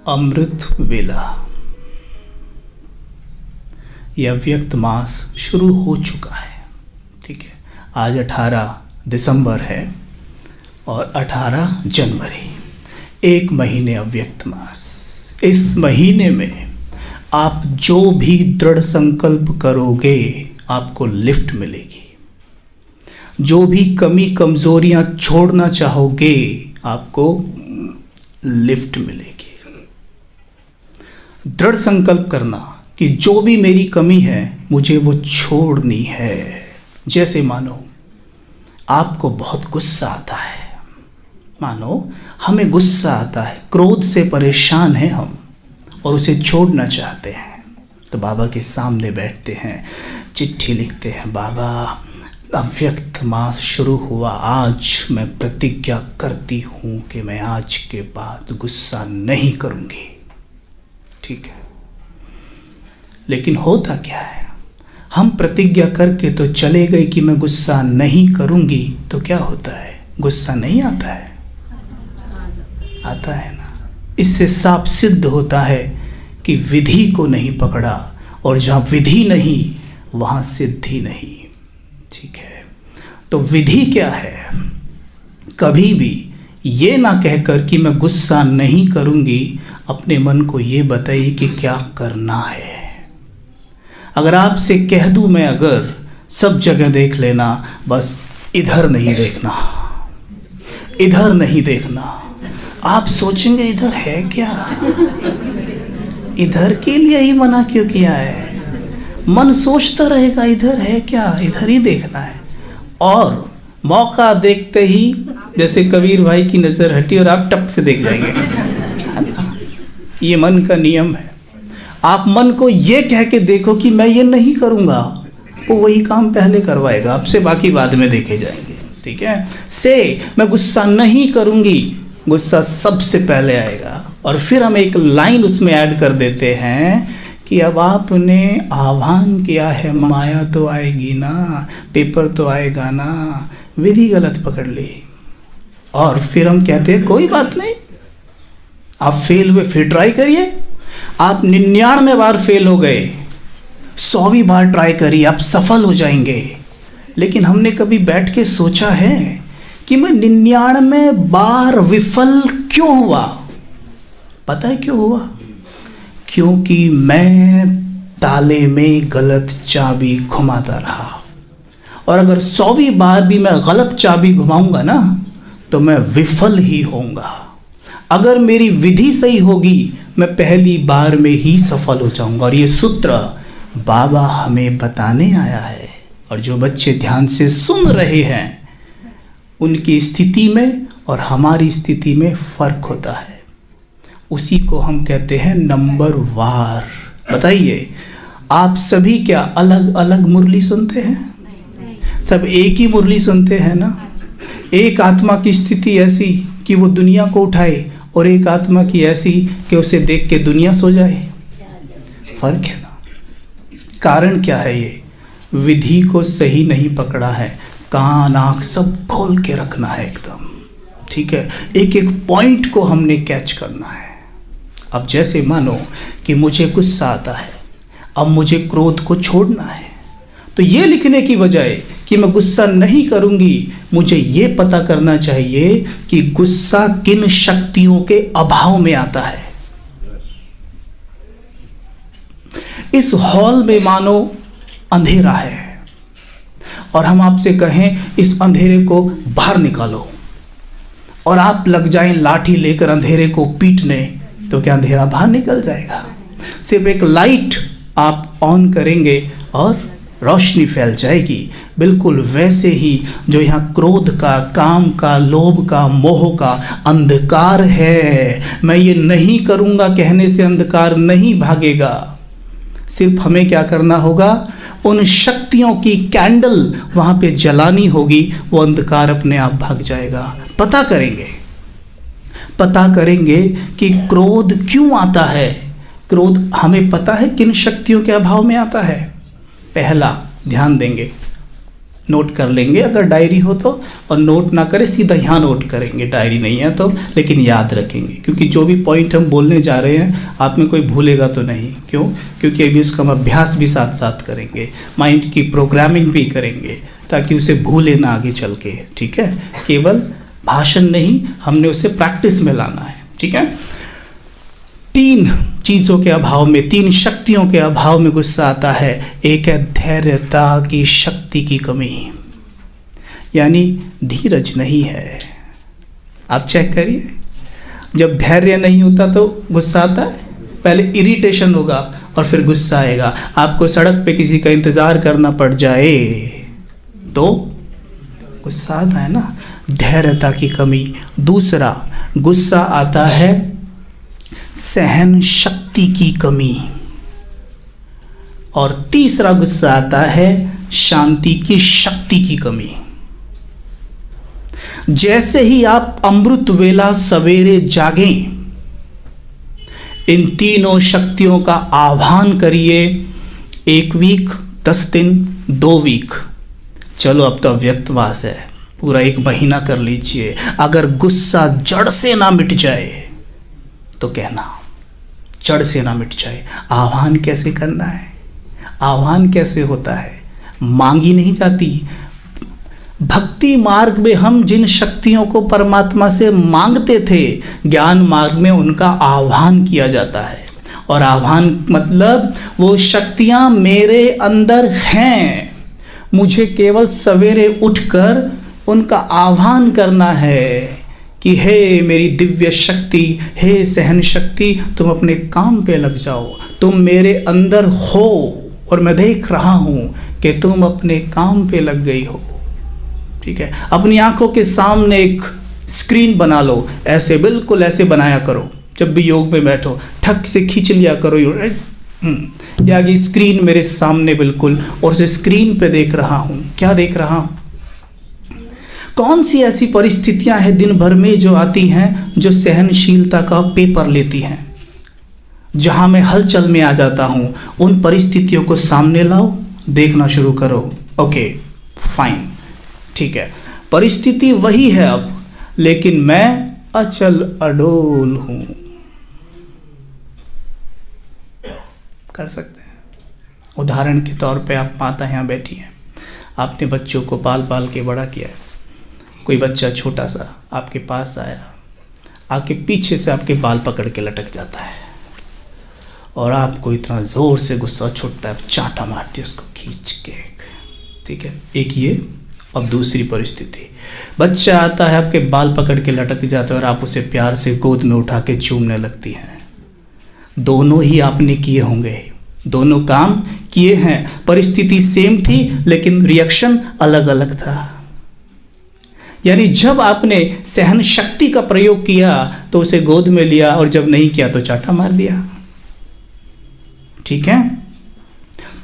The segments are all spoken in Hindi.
अमृत वेला। यह व्यक्त मास शुरू हो चुका है। ठीक है, आज 18 दिसंबर है और 18 जनवरी, एक महीने अव्यक्त मास। इस महीने में आप जो भी दृढ़ संकल्प करोगे आपको लिफ्ट मिलेगी। जो भी कमी कमजोरियां छोड़ना चाहोगे आपको लिफ्ट मिलेगी। दृढ़ संकल्प करना कि जो भी मेरी कमी है मुझे वो छोड़नी है। जैसे मानो आपको बहुत गुस्सा आता है, मानो हमें गुस्सा आता है, क्रोध से परेशान हैं हम और उसे छोड़ना चाहते हैं, तो बाबा के सामने बैठते हैं, चिट्ठी लिखते हैं, बाबा अव्यक्त मास शुरू हुआ, आज मैं प्रतिज्ञा करती हूँ कि मैं आज के बाद गुस्सा नहीं करूँगी। ठीक है, लेकिन होता क्या है, हम प्रतिज्ञा करके तो चले गए कि मैं गुस्सा नहीं करूँगी, तो क्या होता है, गुस्सा नहीं आता है, आता है ना। इससे साफ सिद्ध होता है कि विधि को नहीं पकड़ा, और जहाँ विधि नहीं वहाँ सिद्धि नहीं। ठीक है, तो विधि क्या है, कभी भी ये ना कहकर कि मैं गुस्सा नहीं करूँगी, अपने मन को ये बताइए कि क्या करना है। अगर आपसे कह दूँ मैं, अगर सब जगह देख लेना, बस इधर नहीं देखना, इधर नहीं देखना, आप सोचेंगे इधर है क्या, इधर के लिए ही मना क्यों किया है। मन सोचता रहेगा इधर है क्या, इधर ही देखना है। और मौका देखते ही जैसे कबीर भाई की नज़र हटी और आप टप से देख जाएंगे, है ना। ये मन का नियम है। आप मन को ये कह के देखो कि मैं ये नहीं करूँगा, वो वही काम पहले करवाएगा आपसे, बाकी बाद में देखे जाएंगे। ठीक है, से मैं गुस्सा नहीं करूँगी, गुस्सा सबसे पहले आएगा। और फिर हम एक लाइन उसमें ऐड कर देते हैं कि अब आपने आह्वान किया है, माया तो आएगी ना, पेपर तो आएगा ना, विधि गलत पकड़ ली। और फिर हम कहते हैं कोई बात नहीं, आप फेल हुए फिर ट्राई करिए। आप 99 बार फेल हो गए, 100वीं बार ट्राई करिए, आप सफल हो जाएंगे। लेकिन हमने कभी बैठ के सोचा है कि मैं 99 बार विफल क्यों हुआ? पता है क्यों हुआ? क्योंकि मैं ताले में गलत चाबी घुमाता रहा। और अगर 100वीं बार भी मैं गलत चाबी घुमाऊंगा ना, तो मैं विफल ही होऊंगा। अगर मेरी विधि सही होगी, मैं पहली बार में ही सफल हो जाऊंगा। और ये सूत्र बाबा हमें बताने आया है। और जो बच्चे ध्यान से सुन रहे हैं, उनकी स्थिति में और हमारी स्थिति में फर्क होता है। उसी को हम कहते हैं नंबर वार। बताइए, आप सभी क्या अलग अलग मुरली सुनते हैं? सब एक ही मुरली सुनते हैं ना। एक आत्मा की स्थिति ऐसी कि वो दुनिया को उठाए, और एक आत्मा की ऐसी कि उसे देख के दुनिया सो जाए। फर्क है ना। कारण क्या है? ये विधि को सही नहीं पकड़ा है। कान आँख सब खोल के रखना है एकदम। ठीक है, एक एक पॉइंट को हमने कैच करना है। अब जैसे मानो कि मुझे गुस्सा आता है, अब मुझे क्रोध को छोड़ना है, तो ये लिखने की बजाय कि मैं गुस्सा नहीं करूंगी, मुझे ये पता करना चाहिए कि गुस्सा किन शक्तियों के अभाव में आता है। इस हॉल में मानो अंधेरा है, और हम आपसे कहें इस अंधेरे को बाहर निकालो, और आप लग जाएं लाठी लेकर अंधेरे को पीटने, तो क्या अंधेरा बाहर निकल जाएगा? सिर्फ एक लाइट आप ऑन करेंगे और रोशनी फैल जाएगी। बिल्कुल वैसे ही जो यहाँ क्रोध का, काम का, लोभ का, मोह का अंधकार है, मैं ये नहीं करूँगा कहने से अंधकार नहीं भागेगा। सिर्फ हमें क्या करना होगा, उन शक्तियों की कैंडल वहाँ पे जलानी होगी, वो अंधकार अपने आप भाग जाएगा। पता करेंगे कि क्रोध क्यों आता है। क्रोध हमें पता है किन शक्तियों के अभाव में आता है। पहला ध्यान देंगे, नोट कर लेंगे अगर डायरी हो तो, और नोट ना करें सीधा यहाँ नोट करेंगे, डायरी नहीं है तो, लेकिन याद रखेंगे क्योंकि जो भी पॉइंट हम बोलने जा रहे हैं आप में कोई भूलेगा तो नहीं। क्यों? क्योंकि अभी उसका हम अभ्यास भी साथ साथ करेंगे, माइंड की प्रोग्रामिंग भी करेंगे ताकि उसे भूले ना आगे चल के। ठीक है, केवल भाषण नहीं, हमने उसे प्रैक्टिस में लाना है। ठीक है, 3 चीज़ों के अभाव में, 3 शक्तियों के अभाव में गुस्सा आता है। एक है धैर्यता की शक्ति की कमी, यानी धीरज नहीं है। आप चेक करिए, जब धैर्य नहीं होता तो गुस्सा आता है। पहले इरिटेशन होगा और फिर गुस्सा आएगा। आपको सड़क पे किसी का इंतज़ार करना पड़ जाए तो गुस्सा आता है ना, धैर्यता की कमी। दूसरा गुस्सा आता है सहन शक्ति की कमी, और तीसरा गुस्सा आता है शांति की शक्ति की कमी। जैसे ही आप अमृत वेला सवेरे जागें, इन तीनों शक्तियों का आह्वान करिए। 1 वीक, 10 दिन, 2 वीक, चलो अब तो व्यक्तवास है, पूरा 1 महीना कर लीजिए। अगर गुस्सा जड़ से ना मिट जाए तो कहना, जड़ से ना मिट जाए। आह्वान कैसे करना है? आह्वान कैसे होता है? मांगी नहीं जाती। भक्ति मार्ग में हम जिन शक्तियों को परमात्मा से मांगते थे, ज्ञान मार्ग में उनका आह्वान किया जाता है। और आह्वान मतलब वो शक्तियां मेरे अंदर हैं, मुझे केवल सवेरे उठकर उनका आह्वान करना है कि हे मेरी दिव्य शक्ति, हे सहन शक्ति, तुम अपने काम पे लग जाओ। तुम मेरे अंदर हो और मैं देख रहा हूँ कि तुम अपने काम पे लग गई हो। ठीक है, अपनी आंखों के सामने एक स्क्रीन बना लो, ऐसे बिल्कुल ऐसे बनाया करो। जब भी योग में बैठो ठक से खींच लिया करो, या कि स्क्रीन मेरे सामने बिल्कुल, और उस स्क्रीन पे देख रहा हूँ। क्या देख रहा हूँ? कौन सी ऐसी परिस्थितियां हैं दिन भर में जो आती हैं, जो सहनशीलता का पेपर लेती हैं, जहां मैं हलचल में आ जाता हूं। उन परिस्थितियों को सामने लाओ, देखना शुरू करो। ओके फाइन, ठीक है, परिस्थिति वही है अब, लेकिन मैं अचल अडोल हूं। कर सकते हैं। उदाहरण के तौर पे आप माता यहाँ बैठी हैं, आपने बच्चों को पाल पाल के बड़ा किया है। कोई बच्चा छोटा सा आपके पास आया, आके पीछे से आपके बाल पकड़ के लटक जाता है और आपको इतना ज़ोर से गुस्सा छूटता है, चांटा मारती है उसको खींच के। ठीक है, एक ये। अब दूसरी परिस्थिति, बच्चा आता है आपके बाल पकड़ के लटक जाता है और आप उसे प्यार से गोद में उठा के चूमने लगती हैं। दोनों ही आपने किए होंगे, दोनों काम किए हैं, परिस्थिति सेम थी लेकिन रिएक्शन अलग अलग था। यानी जब आपने सहन शक्ति का प्रयोग किया तो उसे गोद में लिया, और जब नहीं किया तो चाटा मार दिया। ठीक है,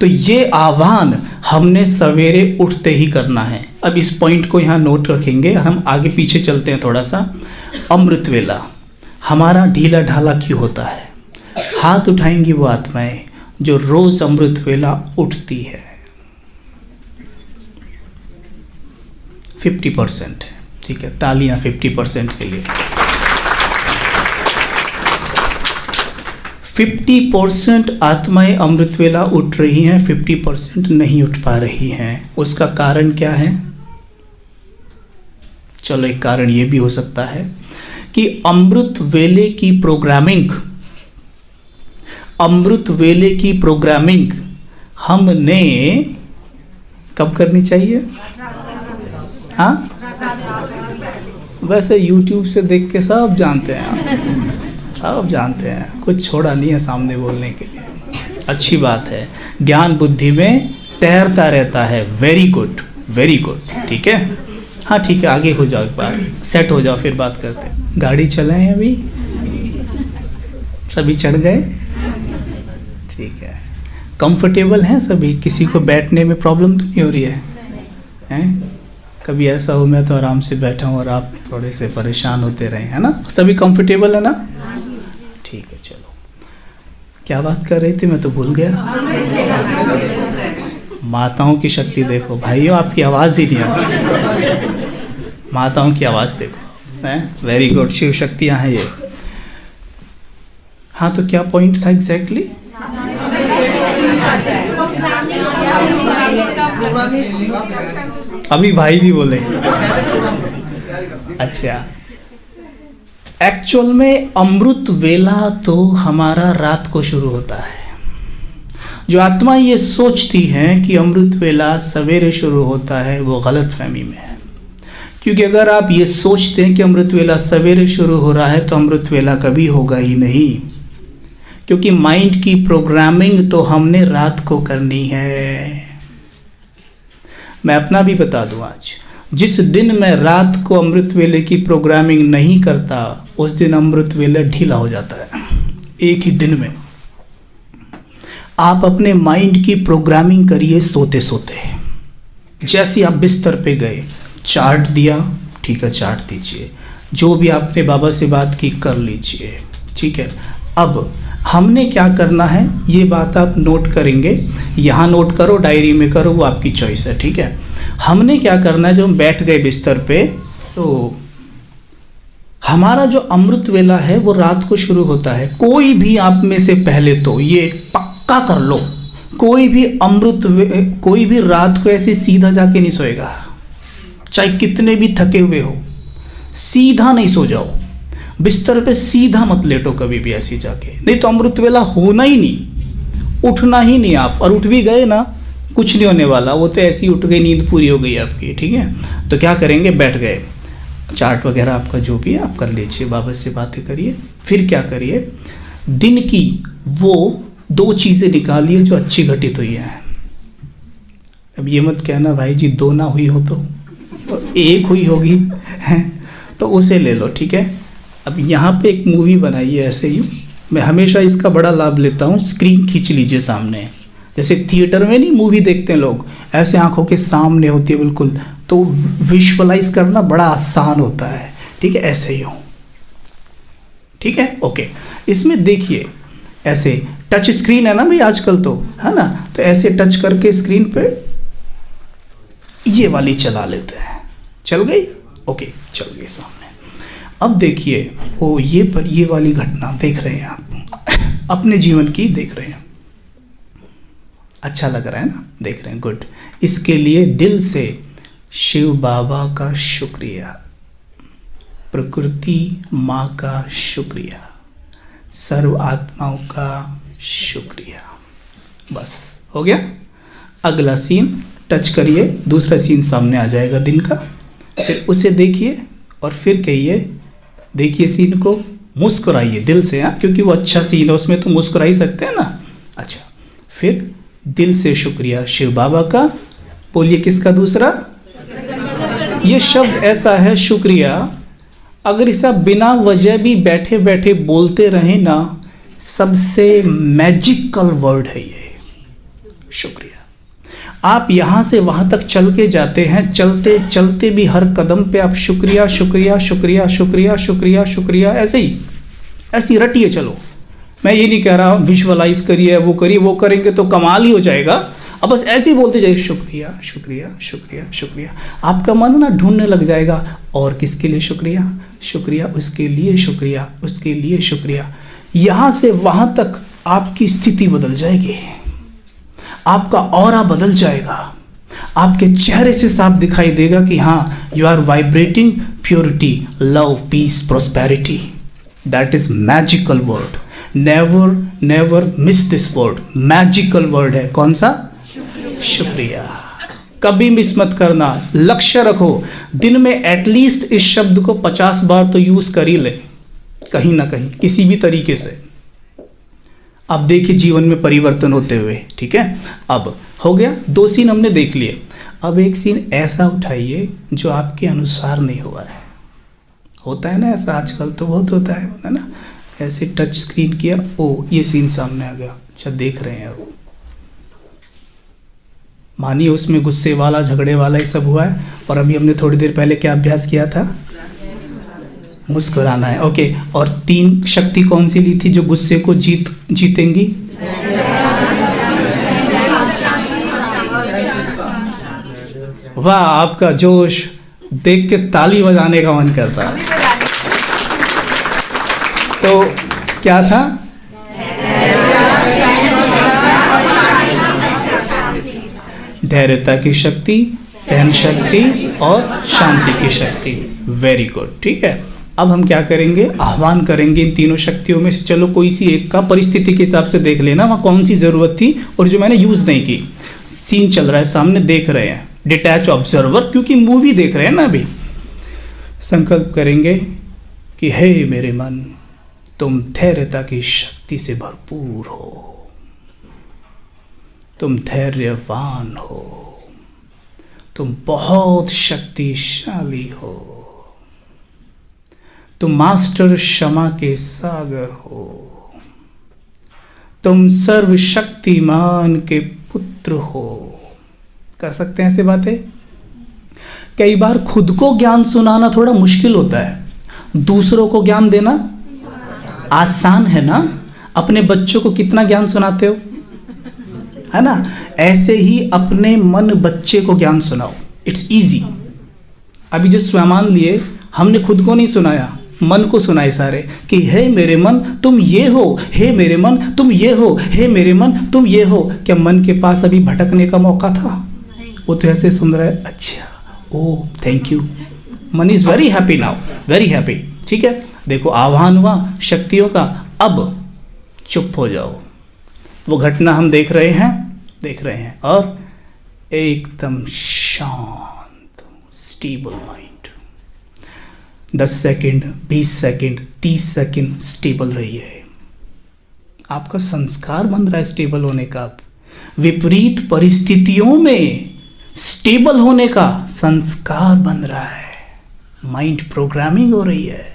तो ये आह्वान हमने सवेरे उठते ही करना है। अब इस पॉइंट को यहाँ नोट रखेंगे, हम आगे पीछे चलते हैं थोड़ा सा। अमृत वेला हमारा ढीला ढाला क्यों होता है? हाथ उठाएंगी वो आत्माएं जो रोज अमृत वेला उठती है। 50% है, ठीक है, तालियां 50% के लिए। 50% आत्माएं अमृत वेला उठ रही हैं, 50% नहीं उठ पा रही हैं। उसका कारण क्या है? चलो एक कारण ये भी हो सकता है कि अमृत वेले की प्रोग्रामिंग हमने कब करनी चाहिए? हाँ, वैसे YouTube से देख के सब जानते हैं, सब जानते हैं, कुछ छोड़ा नहीं है सामने बोलने के लिए। अच्छी बात है, ज्ञान बुद्धि में तैरता रहता है। Very good, very good. ठीक है, हाँ ठीक है, आगे हो जाओ, एक बार सेट हो जाओ, फिर बात करते हैं। गाड़ी चलाएं अभी? सभी चढ़ गए? ठीक है, कंफर्टेबल हैं सभी? किसी को बैठने में प्रॉब्लम तो नहीं हो रही है? हैं? कभी ऐसा हो मैं तो आराम से बैठा हूँ और आप थोड़े से परेशान होते रहे, है ना? सभी कंफर्टेबल है ना? ठीक है, चलो क्या बात कर रहे थे, मैं तो भूल गया। माताओं की शक्ति देखो भाइयों, आपकी आवाज़ ही नहीं आ रही। माताओं की आवाज़ देखो, हैं? वेरी गुड, शिव शक्तियाँ हैं ये। हाँ, तो क्या पॉइंट था एग्जैक्टली? अभी भाई भी बोले। अच्छा, एक्चुअल में अमृत वेला तो हमारा रात को शुरू होता है। जो आत्मा ये सोचती है कि अमृत वेला सवेरे शुरू होता है, वो गलत फहमी में है। क्योंकि अगर आप ये सोचते हैं कि अमृत वेला सवेरे शुरू हो रहा है तो अमृत वेला कभी होगा ही नहीं, क्योंकि माइंड की प्रोग्रामिंग तो हमने रात को करनी है। मैं अपना भी बता दूं, आज जिस दिन मैं रात को अमृत वेले की प्रोग्रामिंग नहीं करता, उस दिन अमृत वेला ढीला हो जाता है एक ही दिन में। आप अपने माइंड की प्रोग्रामिंग करिए सोते सोते। जैसे आप बिस्तर पे गए, चार्ट दिया, ठीक है, चार्ट दीजिए। जो भी आपने बाबा से बात की कर लीजिए, ठीक है। अब हमने क्या करना है, ये बात आप नोट करेंगे, यहाँ नोट करो, डायरी में करो, वो आपकी चॉइस है, ठीक है। हमने क्या करना है, जब हम बैठ गए बिस्तर पे, तो हमारा जो अमृत वेला है वो रात को शुरू होता है। कोई भी आप में से पहले तो ये पक्का कर लो, कोई भी रात को ऐसे सीधा जाके नहीं सोएगा, चाहे कितने भी थके हुए हो, सीधा नहीं सो जाओ। बिस्तर पे सीधा मत लेटो कभी भी ऐसी जाके, नहीं तो अमृत वेला होना ही नहीं, उठना ही नहीं आप। और उठ भी गए ना, कुछ नहीं होने वाला, वो तो ऐसी उठ गई, नींद पूरी हो गई आपकी, ठीक है। तो क्या करेंगे, बैठ गए, चार्ट वगैरह आपका जो भी है आप कर लीजिए, बाबा से बातें करिए। फिर क्या करिए, दिन की वो 2 चीज़ें निकालिए जो अच्छी घटित हुई हैं। अब ये मत कहना भाई जी 2 ना हुई हो तो 1 हुई होगी, तो उसे ले लो, ठीक है। अब यहाँ पे एक मूवी बनाइए ऐसे ही, मैं हमेशा इसका बड़ा लाभ लेता हूँ। स्क्रीन खींच लीजिए सामने, जैसे थिएटर में नहीं मूवी देखते हैं लोग, ऐसे आंखों के सामने होती है बिल्कुल, तो विजुअलाइज करना बड़ा आसान होता है, ठीक है। ऐसे ही हो, ठीक है, ओके। इसमें देखिए, ऐसे टच स्क्रीन है ना भाई आजकल तो, है ना, तो ऐसे टच करके स्क्रीन पे ये वाली चला लेते हैं, चल गई, ओके, चल गई सामने। अब देखिए, ओ ये वाली घटना देख रहे हैं आप, अपने जीवन की देख रहे हैं, अच्छा लग रहा है ना, देख रहे हैं, गुड। इसके लिए दिल से शिव बाबा का शुक्रिया, प्रकृति माँ का शुक्रिया, सर्व आत्माओं का शुक्रिया। बस हो गया। अगला सीन टच करिए, दूसरा सीन सामने आ जाएगा दिन का, फिर उसे देखिए और फिर कहिए, देखिए सीन को, मुस्कुराइए दिल से, हाँ, क्योंकि वो अच्छा सीन है, उसमें तो मुस्कुरा ही सकते हैं ना। अच्छा, फिर दिल से शुक्रिया शिव बाबा का, बोलिए किसका, दूसरा। ये शब्द ऐसा है शुक्रिया, अगर इसे आप बिना वजह भी बैठे बैठे बोलते रहें ना, सबसे मैजिकल वर्ड है ये शुक्रिया। आप यहाँ से वहाँ तक चल के जाते हैं, चलते चलते भी हर कदम पे आप शुक्रिया शुक्रिया शुक्रिया शुक्रिया शुक्रिया शुक्रिया ऐसे ही रटिए चलो। मैं ये नहीं कह रहा विजुअलाइज करिए, वो करिए, वो करेंगे तो कमाल ही हो जाएगा। अब बस ऐसे ही बोलते जाइए, शुक्रिया शुक्रिया शुक्रिया शुक्रिया। आपका मन ना ढूंढने लग जाएगा, और किसके लिए शुक्रिया, शुक्रिया, उसके लिए शुक्रिया, उसके लिए शुक्रिया। यहाँ से वहाँ तक आपकी स्थिति बदल जाएगी, आपका ऑरा बदल जाएगा, आपके चेहरे से साफ दिखाई देगा कि हाँ, you are vibrating purity, love, peace, prosperity. That is magical word, never never miss this word, magical word है। कौन सा, शुक्रिया। कभी मिस मत करना, लक्ष्य रखो, दिन में एटलीस्ट इस शब्द को 50 बार तो यूज कर ही ले, कहीं ना कहीं, किसी भी तरीके से। अब देखिए जीवन में परिवर्तन होते हुए, ठीक है। अब हो गया, 2 सीन हमने देख लिए। अब एक सीन ऐसा उठाइए जो आपके अनुसार नहीं हुआ है। होता है ना ऐसा, आजकल तो बहुत होता है ना। ऐसे टच स्क्रीन किया, ओ ये सीन सामने आ गया, अच्छा देख रहे हैं। अब मानिए उसमें गुस्से वाला, झगड़े वाला ये सब हुआ है, और अभी हमने थोड़ी देर पहले क्या अभ्यास किया था, मुस्कुराना है, ओके। और 3 शक्ति कौन सी ली थी जो गुस्से को जीतेंगी, वाह, आपका जोश देख के ताली बजाने का मन करता है। तो क्या था? धैर्यता की शक्ति, सहन शक्ति और शांति की शक्ति। वेरी गुड, ठीक है। अब हम क्या करेंगे, आह्वान करेंगे इन तीनों शक्तियों में से चलो कोई सी एक का परिस्थिति के हिसाब से देख लेना वहाँ कौन सी ज़रूरत थी और जो मैंने यूज़ नहीं की। सीन चल रहा है सामने, देख रहे हैं, डिटैच ऑब्जर्वर, क्योंकि मूवी देख रहे हैं ना अभी। संकल्प करेंगे कि हे मेरे मन, तुम धैर्यता की शक्ति से भरपूर हो, तुम धैर्यवान हो, तुम बहुत शक्तिशाली हो, तुम मास्टर क्षमा के सागर हो, तुम सर्वशक्तिमान के पुत्र हो। कर सकते हैं ऐसे बातें? कई बार खुद को ज्ञान सुनाना थोड़ा मुश्किल होता है, दूसरों को ज्ञान देना आसान है ना। अपने बच्चों को कितना ज्ञान सुनाते हो, है ना? ऐसे ही अपने मन बच्चे को ज्ञान सुनाओ, इट्स इजी। अभी जो स्वयमान लिए हमने खुद को नहीं सुनाया, मन को सुनाए सारे कि हे मेरे मन तुम ये हो, हे मेरे मन तुम ये हो, हे मेरे मन तुम ये हो। क्या मन के पास अभी भटकने का मौका था? वो तो ऐसे सुन रहा है, अच्छा ओह थैंक यू, मन is very happy now, very happy. ठीक है, देखो आह्वान हुआ शक्तियों का। अब चुप हो जाओ, वो घटना हम देख रहे हैं और एकदम शांत stable mind. 10 second, 20 second, 30 second stable रहिए। आपका संस्कार बन रहा है स्टेबल होने का। विपरीत परिस्थितियों में स्टेबल होने का संस्कार बन रहा है, माइंड प्रोग्रामिंग हो रही है।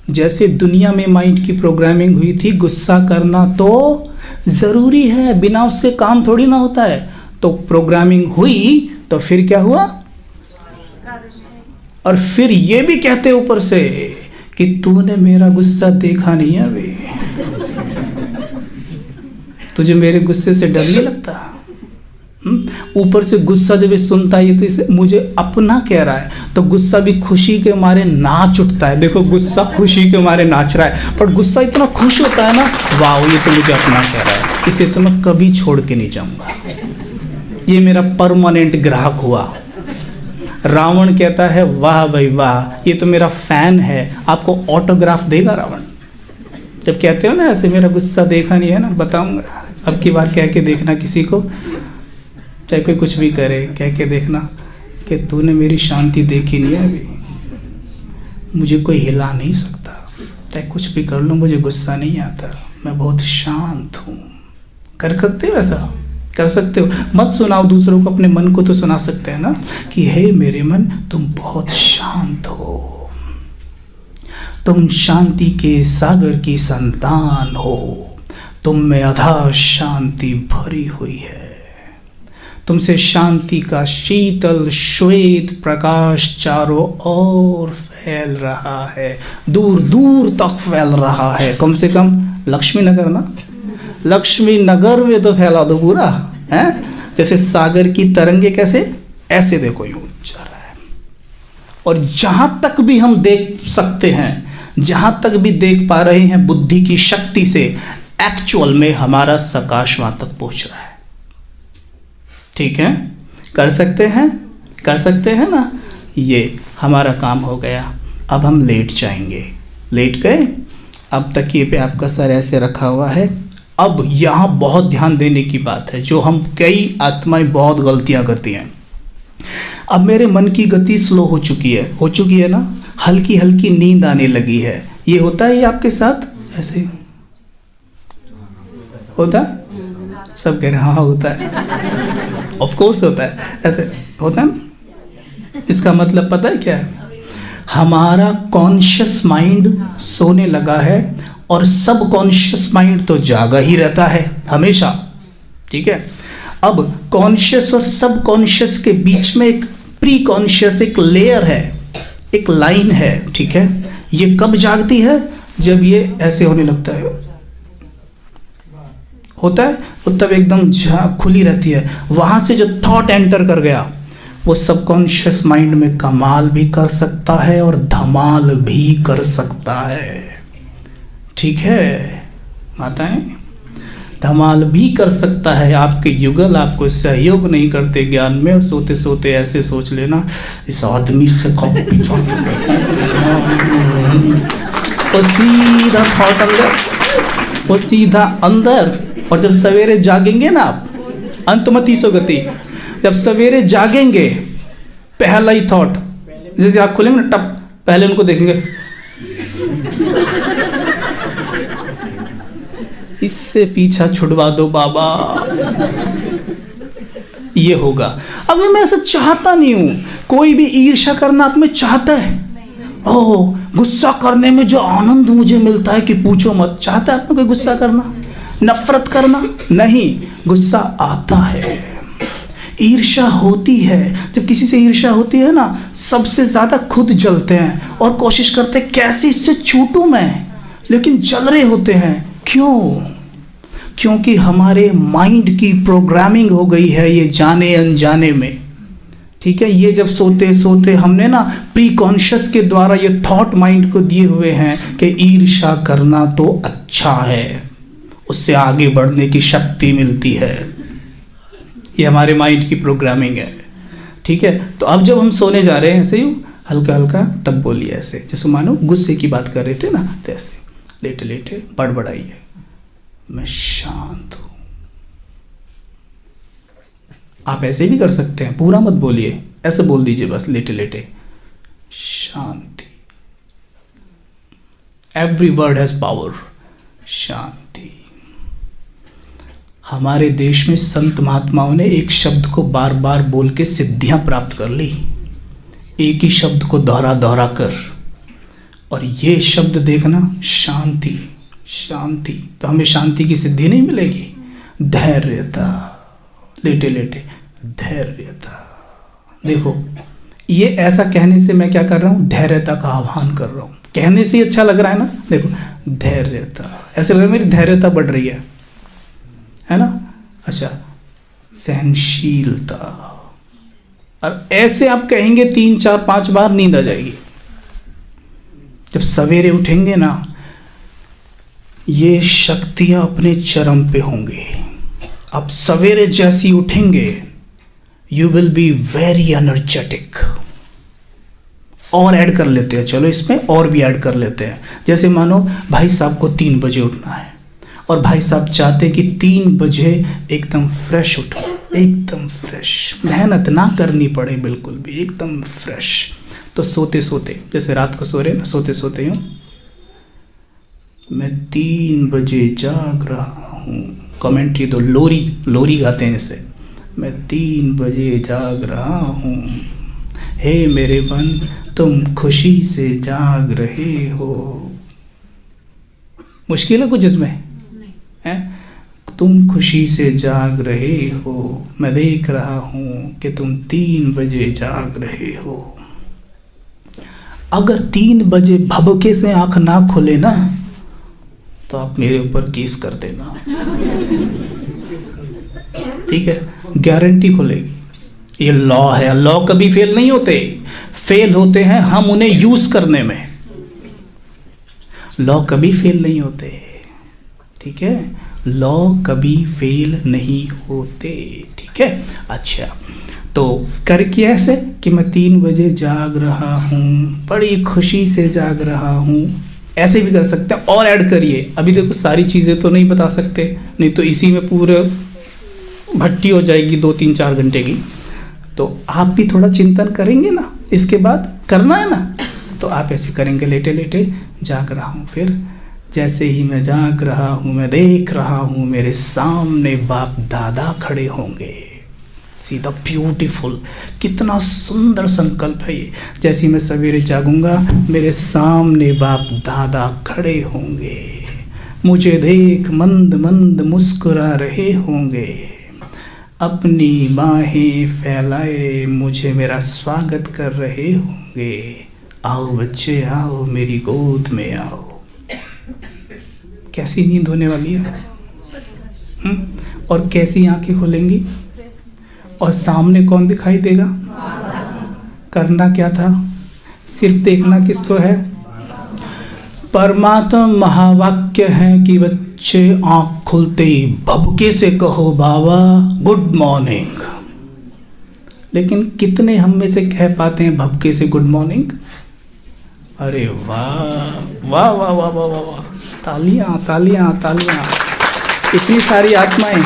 जैसे दुनिया में माइंड की प्रोग्रामिंग हुई थी, गुस्सा करना तो ज़रूरी है, बिना उसके काम थोड़ी ना होता है। तो प्रोग्रामिंग हुई तो फिर क्या हुआ, और फिर ये भी कहते ऊपर से कि तूने मेरा गुस्सा देखा नहीं है अभी, तुझे मेरे गुस्से से डर नहीं लगता। ऊपर से गुस्सा जब ये सुनता है तो इसे मुझे अपना कह रहा है, तो गुस्सा भी खुशी के मारे नाच उठता है। देखो गुस्सा खुशी के मारे नाच रहा है, पर गुस्सा इतना खुश होता है ना, वाह ये तो मुझे अपना कह रहा है, इसे तो मैं कभी छोड़ के नहीं जाऊंगा, ये मेरा परमानेंट ग्राहक हुआ। रावण कहता है वाह भाई वाह, ये तो मेरा फैन है, आपको ऑटोग्राफ देगा रावण। जब कहते हो ना ऐसे मेरा गुस्सा देखा नहीं है ना, बताऊंगा अब की बार कह के देखना किसी को, चाहे कोई कुछ भी करे, कह के देखना कि तूने मेरी शांति देखी नहीं है अभी, मुझे कोई हिला नहीं सकता, चाहे कुछ भी कर लूँ मुझे गुस्सा नहीं आता, मैं बहुत शांत हूँ। कर सकते हो ऐसा? कर सकते हो। मत सुनाओ दूसरों को, अपने मन को तो सुना सकते हैं ना कि हे मेरे मन तुम बहुत शांत हो, तुम शांति के सागर की संतान हो, तुम में अथाह शांति भरी हुई है, तुमसे शांति का शीतल श्वेत प्रकाश चारों ओर फैल रहा है, दूर दूर तक फैल रहा है। कम से कम लक्ष्मी नगर ना, लक्ष्मी नगर में तो फैला दो पूरा, है जैसे सागर की तरंगे कैसे ऐसे देखो यूं जा रहा है। और जहां तक भी हम देख सकते हैं, जहां तक भी देख पा रहे हैं बुद्धि की शक्ति से, एक्चुअल में हमारा प्रकाश वहां तक पहुंच रहा है। ठीक है, कर सकते हैं ना। ये हमारा काम हो गया। अब हम लेट जाएंगे। लेट गए, अब तकिए पे आपका सर ऐसे रखा हुआ है। अब यहाँ बहुत ध्यान देने की बात है, जो हम कई आत्माएं बहुत गलतियाँ करती हैं। अब मेरे मन की गति स्लो हो चुकी है ना, हल्की हल्की नींद आने लगी है। ये होता है ये आपके साथ? ऐसे होता है? सब कह रहे हैं हाँ होता है, ऑफ कोर्स होता है, ऐसे होता है ना। इसका मतलब पता है क्या है? हमारा कॉन्शियस माइंड सोने लगा है और सब कॉन्शियस माइंड तो जागा ही रहता है हमेशा। ठीक है, अब कॉन्शियस और सब कॉन्शियस के बीच में एक प्री कॉन्शियस एक लेयर है, एक लाइन है। ठीक है, ये कब जागती है? जब ये ऐसे होने लगता है, होता है, वो तब एकदम खुली रहती है। वहाँ से जो थॉट एंटर कर गया वो सबकॉन्शियस माइंड में कमाल भी कर सकता है और धमाल भी कर सकता है। ठीक है माताएं, धमाल भी कर सकता है। आपके युगल आपको सहयोग नहीं करते ज्ञान में, और सोते सोते ऐसे सोच लेना इस आदमी से कब पीछा वो सीधा थॉट अंदर, वो सीधा अंदर। और जब सवेरे जागेंगे ना आप, अंतमति गति, जब सवेरे जागेंगे पहला ही थॉट, जैसे आप खोलेंगे ना टप, पहले उनको देखेंगे इससे पीछा छुड़वा दो बाबा, ये होगा। अब मैं ऐसा चाहता नहीं हूं, कोई भी ईर्ष्या करना आप में चाहता है? ओह, गुस्सा करने में जो आनंद मुझे मिलता है कि पूछो मत। चाहता है आप में कोई गुस्सा करना, नफरत करना? नहीं, गुस्सा आता है, ईर्ष्या होती है। जब किसी से ईर्ष्या होती है ना, सबसे ज्यादा खुद जलते हैं और कोशिश करते हैं कैसे इससे छूटूं मैं, लेकिन जल रहे होते हैं। क्यों? क्योंकि हमारे माइंड की प्रोग्रामिंग हो गई है ये जाने अनजाने में। ठीक है, ये जब सोते सोते हमने ना प्री कॉन्शियस के द्वारा ये थॉट माइंड को दिए हुए हैं कि ईर्ष्या करना तो अच्छा है, उससे आगे बढ़ने की शक्ति मिलती है। ये हमारे माइंड की प्रोग्रामिंग है। ठीक है, तो अब जब हम सोने जा रहे हैं ऐसे ही हल्का हल्का, तब बोलिए ऐसे, जैसे मानो गुस्से की बात कर रहे थे ना, तो ऐसे लेटे लेटे बड़बड़ाइए, मैं शांत हूं। आप ऐसे भी कर सकते हैं, पूरा मत बोलिए, ऐसे बोल दीजिए बस लेटे लेटे, शांति। एवरी वर्ड हैज पावर, शांति। हमारे देश में संत महात्माओं ने एक शब्द को बार बार बोल के सिद्धियां प्राप्त कर ली, एक ही शब्द को दोहरा दोहरा कर। और ये शब्द देखना, शांति शांति, तो हमें शांति की सिद्धि नहीं मिलेगी। धैर्यता, लेटे लेटे धैर्यता। देखो, ये ऐसा कहने से मैं क्या कर रहा हूँ, धैर्यता का आह्वान कर रहा हूँ। कहने से अच्छा लग रहा है ना, देखो धैर्यता, ऐसे लग रहा है मेरी धैर्यता बढ़ रही है ना। अच्छा, सहनशीलता। और ऐसे आप कहेंगे 3 4 5 बार, नींद आ जाएगी। जब सवेरे उठेंगे ना, ये शक्तियां अपने चरम पे होंगे। अब सवेरे जैसी उठेंगे, you will be very energetic. और ऐड कर लेते हैं, चलो इसमें और भी ऐड कर लेते हैं। जैसे मानो भाई साहब को 3 बजे उठना है, और भाई साहब चाहते कि 3 बजे एकदम फ्रेश उठो, एकदम फ्रेश, मेहनत ना करनी पड़े बिल्कुल भी, एकदम फ्रेश। तो सोते सोते, जैसे रात को सो रहे ना, सोते सोते यूँ, मैं 3 बजे जाग रहा हूँ। कमेंट्री दो, लोरी गाते हैं जैसे, मैं 3 बजे जाग रहा हूँ, हे मेरे मन तुम खुशी से जाग रहे हो। मुश्किल है कुछ इसमें है? तुम खुशी से जाग रहे हो, मैं देख रहा हूँ कि तुम 3 बजे जाग रहे हो। अगर 3 बजे भभके से आंख ना खुले ना, तो आप मेरे ऊपर केस कर देना। ठीक है, गारंटी खुलेगी। ये लॉ है, लॉ कभी फेल नहीं होते, फेल होते हैं हम उन्हें यूज करने में। लॉ कभी फेल नहीं होते। ठीक है, लॉ कभी फेल नहीं होते। ठीक है, अच्छा, तो करके ऐसे कि मैं 3 बजे जाग रहा हूँ, बड़ी खुशी से जाग रहा हूँ, ऐसे भी कर सकते हैं। और ऐड करिए, अभी देखो सारी चीज़ें तो नहीं बता सकते, नहीं तो इसी में पूरे भट्टी हो जाएगी 2 3 4 घंटे की। तो आप भी थोड़ा चिंतन करेंगे ना, इसके बाद करना है ना, तो आप ऐसे करेंगे, लेटे लेटे जाग रहा हूँ। फिर जैसे ही मैं जाग रहा हूँ, मैं देख रहा हूँ मेरे सामने बाप दादा खड़े होंगे। सीधा ब्यूटीफुल, कितना सुंदर संकल्प है ये। जैसे ही मैं सवेरे जागूंगा, मेरे सामने बाप दादा खड़े होंगे, मुझे देख मंद मंद मुस्कुरा रहे होंगे, अपनी बाहें फैलाए मुझे मेरा स्वागत कर रहे होंगे। आओ बच्चे आओ, मेरी गोद में आओ। कैसी नींद होने वाली है? और कैसी आंखें खुलेंगी? और सामने कौन दिखाई देगा? करना क्या था? सिर्फ देखना किसको है? परमात्मा महावाक्य है कि बच्चे आंख खुलते ही भभके से कहो बाबा गुड मॉर्निंग। लेकिन कितने हम में से कह पाते हैं भभके से गुड मॉर्निंग? अरे वाह वाह वाह वाह वाह वाह वाह, तालियां तालियां तालियां, इतनी सारी आत्माएं।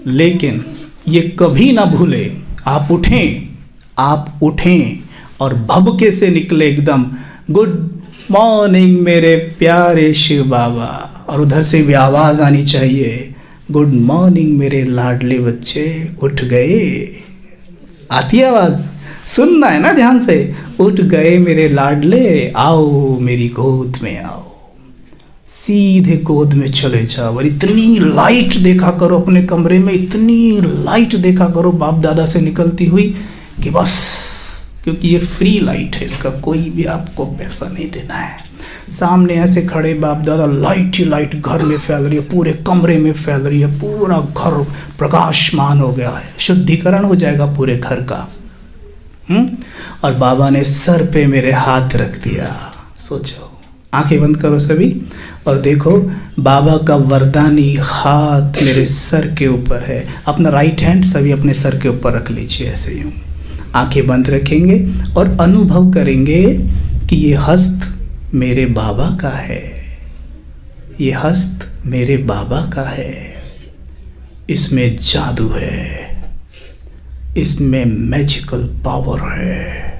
लेकिन ये कभी ना भूले, आप उठें और भभके से निकले एकदम गुड मॉर्निंग मेरे प्यारे शिव बाबा, और उधर से भी आवाज़ आनी चाहिए गुड मॉर्निंग मेरे लाडले बच्चे उठ गए। आती है आवाज़? सुनना है ना ध्यान से। उठ गए मेरे लाडले, आओ मेरी गोद में आओ। सीधे गोद में चले जाओ और इतनी लाइट देखा करो अपने कमरे में, इतनी लाइट देखा करो बाप दादा से निकलती हुई कि बस, क्योंकि ये फ्री लाइट है, इसका कोई भी आपको पैसा नहीं देना है। सामने ऐसे खड़े बाप दादा, लाइट ही लाइट घर में फैल रही है, पूरे कमरे में फैल रही है, पूरा घर प्रकाशमान हो गया है, शुद्धिकरण हो जाएगा पूरे घर का। और बाबा ने सर पे मेरे हाथ रख दिया। सोचो, आंखें बंद करो सभी और देखो, बाबा का वरदानी हाथ मेरे सर के ऊपर है। अपना राइट हैंड सभी अपने सर के ऊपर रख लीजिए, ऐसे यूँ आंखें बंद रखेंगे और अनुभव करेंगे कि ये हस्त मेरे बाबा का है, ये हस्त मेरे बाबा का है। इसमें जादू है, इसमें मैजिकल पावर है,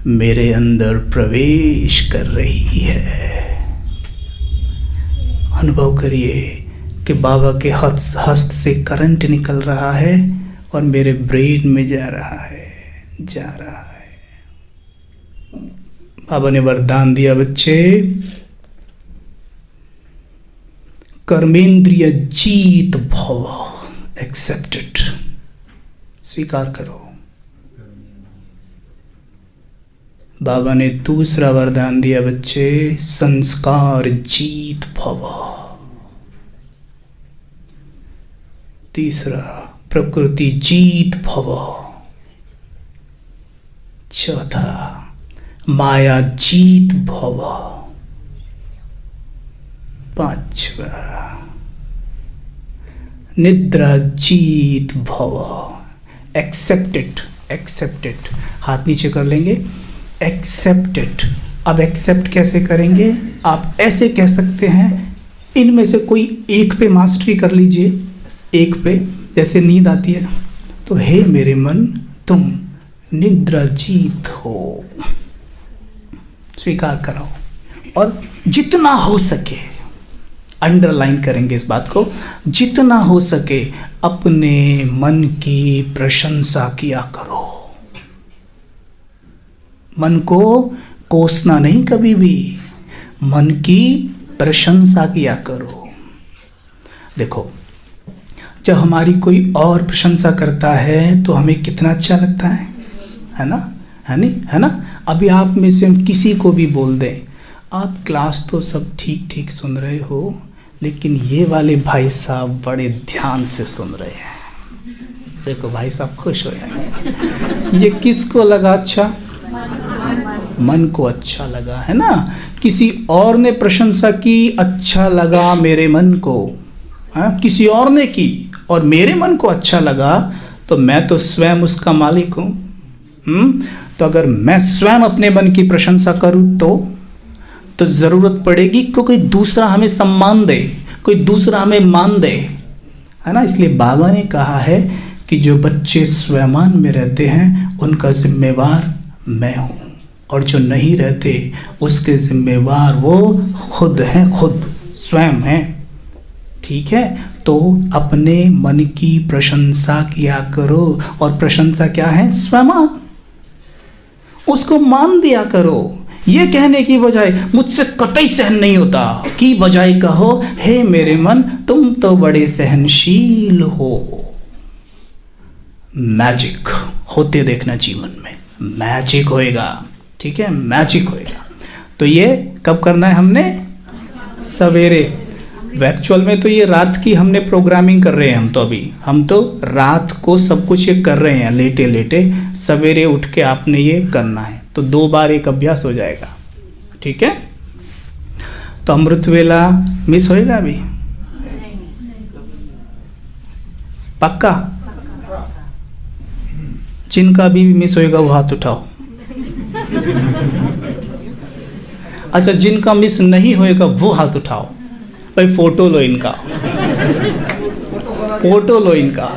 मेरे अंदर प्रवेश कर रही है। अनुभव करिए कि बाबा के हस्त से करंट निकल रहा है और मेरे ब्रेन में जा रहा है। बाबा ने वरदान दिया, बच्चे कर्मेंद्रिय जीत भव, एक्सेप्टेड, स्वीकार करो। बाबा ने दूसरा वरदान दिया, बच्चे संस्कार जीत भव। तीसरा प्रकृति जीत भव। चौथा माया जीत भव। पांचवा निद्रा जीत भव। एक्सेप्टेड, हाथ नीचे कर लेंगे, एक्सेप्टेड। अब एक्सेप्ट कैसे करेंगे? आप ऐसे कह सकते हैं, इनमें से कोई एक पे मास्टरी कर लीजिए। एक पे, जैसे नींद आती है तो हे मेरे मन तुम निद्रा जीत हो, स्वीकार कराओ। और जितना हो सके, अंडरलाइन करेंगे इस बात को, जितना हो सके अपने मन की प्रशंसा किया करो। मन को कोसना नहीं, कभी भी मन की प्रशंसा किया करो। देखो, जब हमारी कोई और प्रशंसा करता है तो हमें कितना अच्छा लगता है ना? है ना? अभी आप में से हम किसी को भी बोल दें, आप क्लास तो सब ठीक सुन रहे हो, लेकिन ये वाले भाई साहब बड़े ध्यान से सुन रहे हैं। देखो भाई साहब खुश हो जाएंगे। ये किसको लगा अच्छा? मन को अच्छा लगा, है ना? किसी और ने प्रशंसा की, अच्छा लगा मेरे मन को। हाँ, किसी और ने की और मेरे मन को अच्छा लगा, तो मैं तो स्वयं उसका मालिक हूँ। तो अगर मैं स्वयं अपने मन की प्रशंसा करूँ तो ज़रूरत पड़ेगी कि कोई दूसरा हमें सम्मान दे, कोई दूसरा हमें मान दे, है ना? इसलिए बाबा ने कहा है कि जो बच्चे स्वयं में रहते हैं उनका जिम्मेवार मैं हूँ, और जो नहीं रहते उसके जिम्मेवार वो खुद हैं, खुद स्वयं हैं। ठीक है? तो अपने मन की प्रशंसा किया करो, और प्रशंसा क्या है? स्वयं, उसको मान दिया करो। ये कहने की बजाय मुझसे कतई सहन नहीं होता की बजाय कहो, हे मेरे मन तुम तो बड़े सहनशील हो। मैजिक होते देखना जीवन में, मैजिक होएगा। ठीक है? मैजिक होएगा। तो ये कब करना है हमने? सवेरे। एक्चुअल में तो ये रात की हमने प्रोग्रामिंग कर रहे हैं हम तो रात को सब कुछ ये कर रहे हैं लेटे लेटे। सवेरे उठ के आपने ये करना है, तो 2 बार एक अभ्यास हो जाएगा, ठीक है। तो अमृत वेला मिस होएगा अभी? पक्का? जिनका भी मिस होएगा वो हाथ उठाओ। अच्छा, जिनका मिस नहीं होएगा वो हाथ उठाओ। भाई फोटो लो इनका, फोटो लो इनका।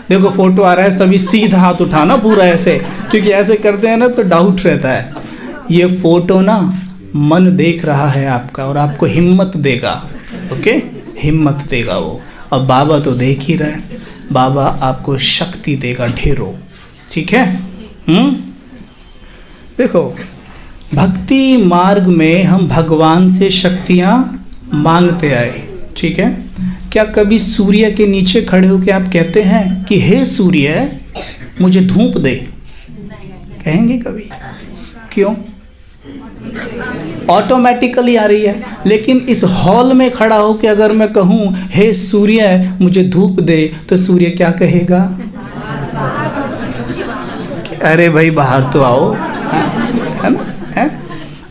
देखो फोटो आ रहा है, सभी सीधा हाथ उठाना पूरा ऐसे, क्योंकि ऐसे करते हैं ना तो डाउट रहता है। ये फोटो ना मन देख रहा है आपका और आपको हिम्मत देगा, ओके, हिम्मत देगा वो। अब बाबा तो देख ही रहा है, बाबा आपको शक्ति देगा ढेरों, ठीक है। देखो भक्ति मार्ग में हम भगवान से शक्तियाँ मांगते आए, ठीक है। क्या कभी सूर्य के नीचे खड़े होकर आप कहते हैं कि हे सूर्य मुझे धूप दे? कहेंगे कभी? क्यों? ऑटोमेटिकली आ रही है। लेकिन इस हॉल में खड़ा होकर अगर मैं कहूँ हे सूर्य मुझे धूप दे, तो सूर्य क्या कहेगा? अरे भाई बाहर तो आओ, है ना? है?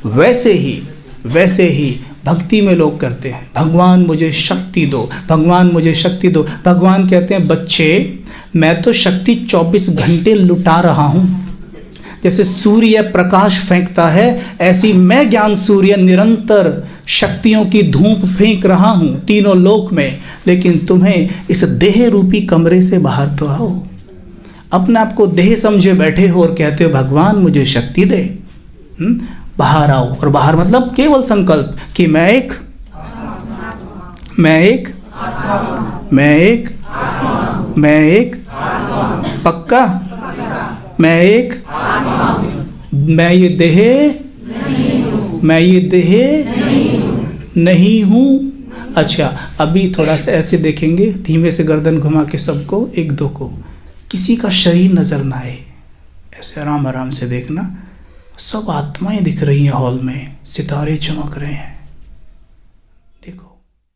वैसे ही भक्ति में लोग करते हैं, भगवान मुझे शक्ति दो, भगवान मुझे शक्ति दो। भगवान कहते हैं बच्चे मैं तो शक्ति 24 घंटे लुटा रहा हूँ। जैसे सूर्य प्रकाश फेंकता है, ऐसी मैं ज्ञान सूर्य निरंतर शक्तियों की धूप फेंक रहा हूँ तीनों लोक में। लेकिन तुम्हें इस देह रूपी कमरे से बाहर तो आओ। अपने आप को देह समझे बैठे हो और कहते हो भगवान मुझे शक्ति दे। बाहर आओ। और बाहर मतलब केवल संकल्प कि मैं एक पक्का, मैं ये देह नहीं हूँ। अच्छा, अभी थोड़ा सा ऐसे देखेंगे, धीमे से गर्दन घुमा के सबको, एक दो को, किसी का शरीर नजर ना आए, ऐसे आराम आराम से देखना। सब आत्माएं दिख रही हैं हॉल में, सितारे चमक रहे हैं।